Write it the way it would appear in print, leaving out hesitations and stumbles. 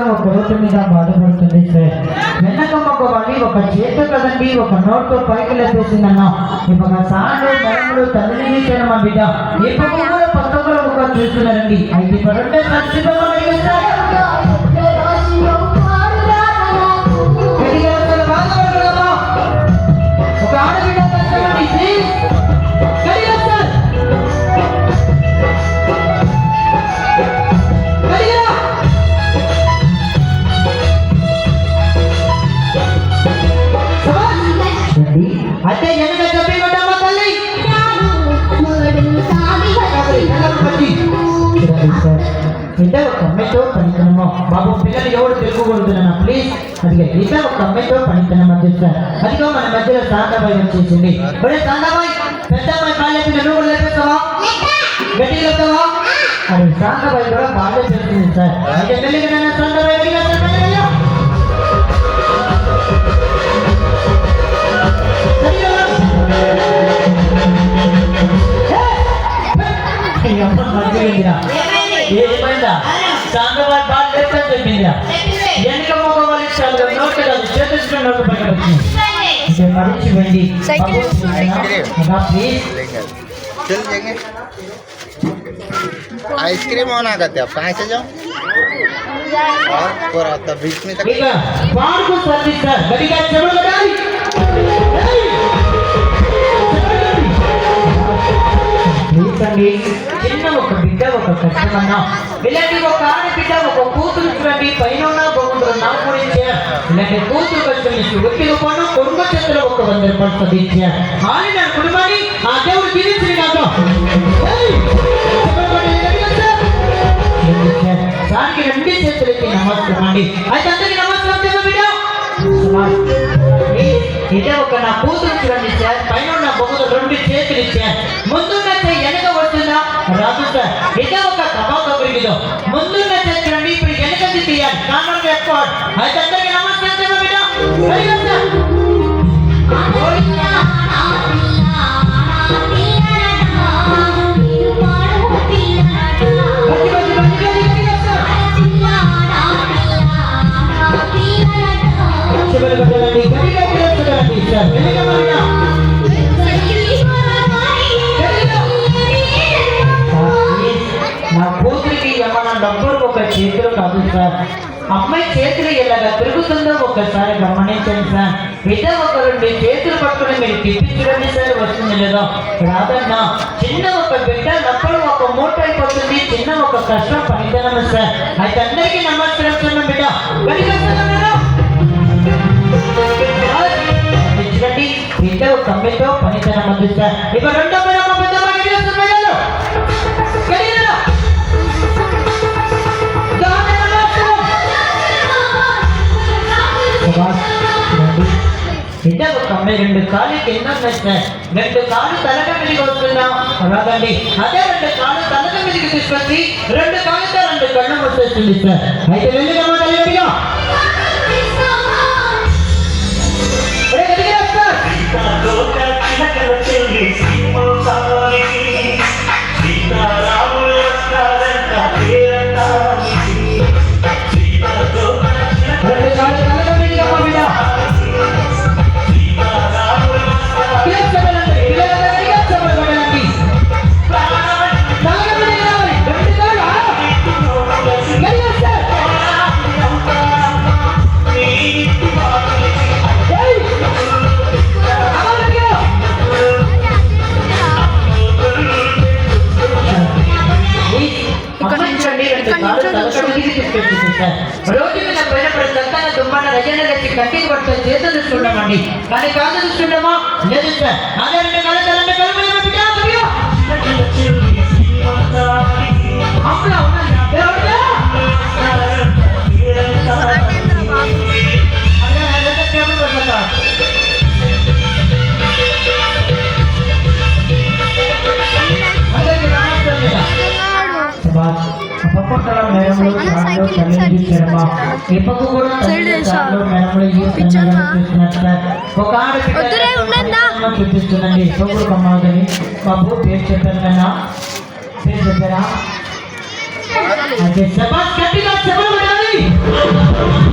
ఒక రోడ్డు మీద బాధపడుతుంది సార్. వెనకమ్మకు వాళ్ళు ఒక చేతు కదండి ఒక నోట్తో పైకి లేపేసిందన్నా. ఇప్పుడు సార్లు మేడములు తల్లిని చేయడం మా బిడ్డ ఇప్పుడు కూడా పక్కలో ఒక చూస్తున్నారండి. అయితే పడంటే ఒక ఆడబిడ్డ కష్టమండి ప్లీజ్ అంటే ఎనక చెప్పి పెట్టమ్మా తల్లి. ఇంత ఒక అమ్మాయితో పనితనమో బాబు పిల్లలు ఎవరు తెలుసుకోగలుగుతున్నా ప్లీజ్. అదిగా ఇంత ఒక అమ్మాయితో పనితనమా చూస్తారు. అదిగో మన మధ్యలో శాంతాబాయి వచ్చేసింది. ఒరే శాంతాబాయి పెద్ద అమ్మాయి కాలేజీ నువ్వు కూడా లేపేస్తావా గట్టిగా వస్తావా? అది శాంతాబాయి కూడా బాగా చేస్తుంది సార్. అయితే పెళ్ళిగా శాంతాబాయి ఏమైందా శాంతాబాయి బాగా లేపని చెప్పిందా? వెనక మొక్క వాళ్ళు ఇచ్చారు నోట్ కాదు చేతులు నోట్ పక్కన వచ్చింది మరిచిపోయింది. आइसक्रीम होना करते आप कहाँ से जाओ और पूरा तब बीच में तक बाहर को सर्विस सर बड़ी का चलो लगाई नीचंडी చిన్న ఒక బిడ్డ ఒక కష్టమన్నా ఇలాంటి ఒక ఆడబిడ్డ ఒక కూతురు చూడండి పైన ఉన్న భగవంతుడు నా గురించే ఇలాంటి కూతురు కష్టం ఒత్తిడి పోను కొడుకు చేతిలో ఒక 100 రూపాయలు చదివించా అని నా కుటుంబాన్ని ఆ దేవుడు దీవించింది కాదు. దానికి 2 చేతులకి నమస్కారం అండి. అయితే అందరికి నమస్కారం చెప్ప బిడ్డ. ఇదే ఒక నా కూతురు చూడండి సార్ పైన ఉన్న బొగ్గుతో 2 చేతులు ఇచ్చారు. ముందున్న వెనక వస్తుందా రాదు సార్. ఇదే ఒక కబాబిలో ముందున్న చూడండి ఇప్పుడు వెనకది తీయాలి కామన్ రికార్డ్. అయితే అందరికి నమస్కారం చెప్ప బిడ్డ. నా కూతురికి ఏమన్నా డబ్బులు ఒక చేతులు కాదు సార్. అమ్మాయి చేతులు ఎలాగా తిరుగుతుందో ఒక్కసారి గమనించండి సార్. బిడ్డ ఒక 2 చేతులు పట్టుకుని మీరు తిప్పి చూడండి సార్ వస్తుంది లేదో రాదన్నా. చిన్న ఒక బిడ్డ నప్పుడు ఒక మూట అయిపోతుంది. చిన్న ఒక కష్టం పనితనం సార్. అయితే అందరికీ నమస్కారం చూడండి బిడ్డ చూడండి బిడ్డ ఒక అమ్మాయితో పనితనం అందిస్తారు. ఇప్పుడు 2 బిడ్డ ఒక అమ్మాయి 2 కాళ్ళు కింద సార్. 2 కాళ్ళు తలక మీదకి వస్తున్నాం రాదండి. అదే 2 కాళ్ళు తలక మీదకి తీసుకొచ్చి 2 కాళ్ళతో 2 కళ్ళు వచ్చేస్తుంది సార్. అయితే వెళ్ళి గమనిగా రోజు మీద పోయినప్పుడు సంతాన దుమ్మన్న రజన గట్టి కట్టికి పడుతుంది చేత చూస్తున్నామండి. కానీ కాదు చూస్తున్నామా లేదు సార్. అదే 2 కాళ్ళు చూపిస్తుందండి. సోకుడు కమ్మాలని బాబు పేరు చెప్పారు కదా పేరు చెప్పారా? అదే గట్టిగా చెప్పాలి. ఏయ్